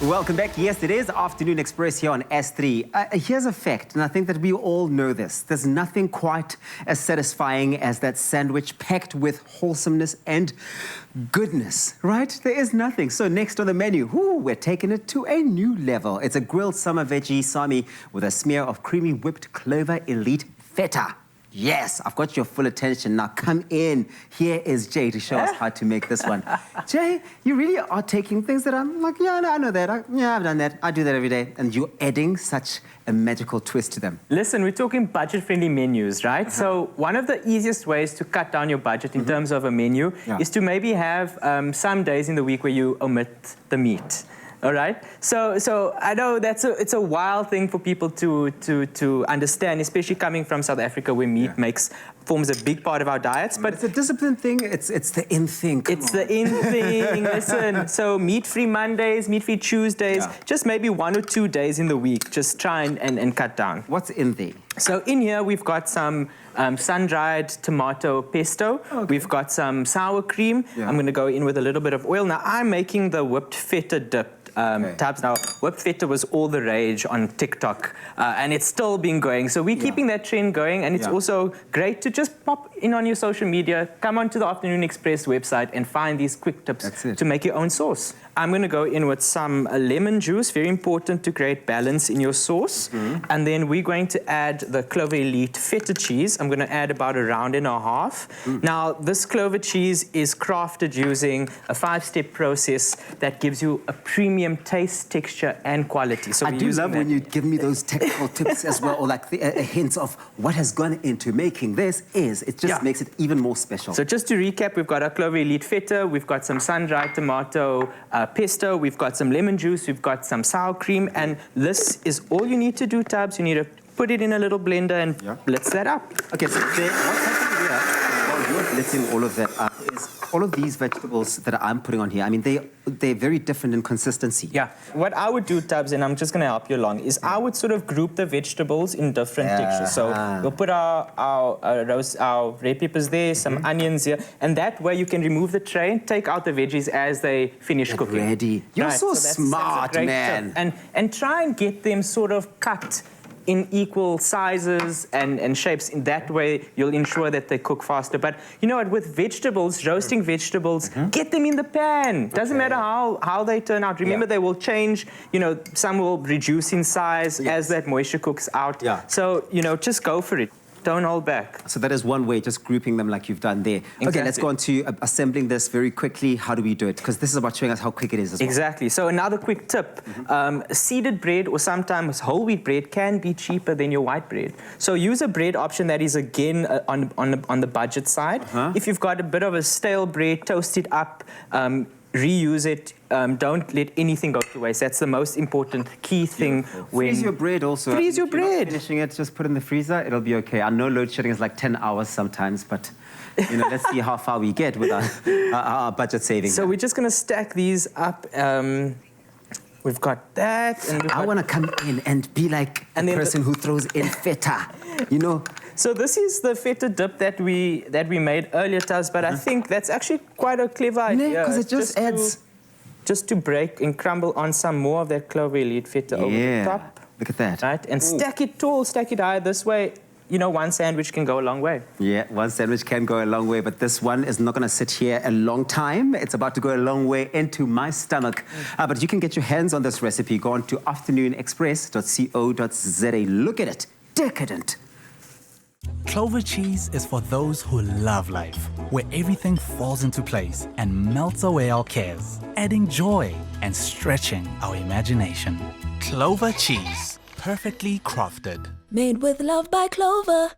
Welcome back. Yes, it is Afternoon Express here on S3. Here's a fact, and I think that we all know this. There's nothing quite as satisfying as that sandwich packed with wholesomeness and goodness, right? There is nothing. So next on the menu, we're taking it to a new level. It's a grilled summer veggie sami with a smear of creamy whipped Clover Elite feta. Yes, I've got your full attention. Now come in. Here is Jay to show us how to make this one. Jay, you really are taking things that I'm like, yeah, I know that. I've done that. I do that every day. And you're adding such a magical twist to them. Listen, we're talking budget-friendly menus, right? So one of the easiest ways to cut down your budget in terms of a menu is to maybe have some days in the week where you omit the meat. All right. So I know it's a wild thing for people to understand, especially coming from South Africa, where meat forms a big part of our diets. But it's a discipline thing. It's the in thing. The in thing. Listen. So meat-free Mondays, meat-free Tuesdays, just maybe 1 or 2 days in the week. Just try and cut down. What's in there? So in here we've got some sun-dried tomato pesto. Okay. We've got some sour cream. Yeah. I'm going to go in with a little bit of oil. Now I'm making the whipped feta dip. Tabs. Now, whipped feta was all the rage on TikTok, and it's still been going. So we're keeping that trend going, and it's also great to just pop in on your social media, come onto the Afternoon Express website and find these quick tips to make your own sauce. I'm going to go in with some lemon juice, very important to create balance in your sauce. And then we're going to add the Clover Elite feta cheese. I'm going to add about 1.5 rounds. Now, this Clover cheese is crafted using a 5-step process that gives you a premium taste, texture, and quality. So I do love when you give me those technical tips as well, or like hints of what has gone into making this. It just makes it even more special. So just to recap, we've got our Clover Elite feta, we've got some sun-dried tomato pesto, we've got some lemon juice, we've got some sour cream, and this is all you need to do, Tabs. You need to put it in a little blender and blitz that up. Okay, so what's happening here while you're blitzing all of that up is all of these vegetables that I'm putting on here, I mean, they're very different in consistency. Yeah. What I would do, Tabs, and I'm just going to help you along, is I would sort of group the vegetables in different textures. So we'll put our red peppers there, some onions here, and that way you can remove the tray and take out the veggies as they finish cooking. Ready. You're so smart, man. And try and get them sort of cut in equal sizes and shapes. In that way, you'll ensure that they cook faster. But you know what, with vegetables, roasting vegetables, get them in the pan. Doesn't matter how they turn out. Remember, they will change. You know, some will reduce in size as that moisture cooks out. So, you know, just go for it. Don't hold back. So that is one way, just grouping them like you've done there. Exactly. Okay, let's go on to assembling this very quickly. How do we do it? Because this is about showing us how quick it is as well. Exactly. So another quick tip. Seeded bread or sometimes whole wheat bread can be cheaper than your white bread. So use a bread option that is, again, on the budget side. If you've got a bit of a stale bread, toast it up, reuse it. Don't let anything go to waste. That's the most important key thing. Freeze your bread also. Freeze your bread. Finishing it, just put it in the freezer. It'll be okay. I know load shedding is like 10 hours sometimes, but you know, let's see how far we get with our budget saving. So we're just going to stack these up. We've got that. And I want to come in and be like the person who throws in feta, you know. So this is the feta dip that we made earlier, Taz, but I think that's actually quite a clever idea. Because it just adds... Just to break and crumble on some more of that Clover Elite feta over the top. Look at that. Right? And stack it tall, stack it high. This way, you know, one sandwich can go a long way. Yeah, one sandwich can go a long way, but this one is not going to sit here a long time. It's about to go a long way into my stomach. But you can get your hands on this recipe. Go on to afternoonexpress.co.za. Look at it. Decadent. Clover Cheese is for those who love life, where everything falls into place and melts away our cares, adding joy and stretching our imagination. Clover Cheese, perfectly crafted. Made with love by Clover.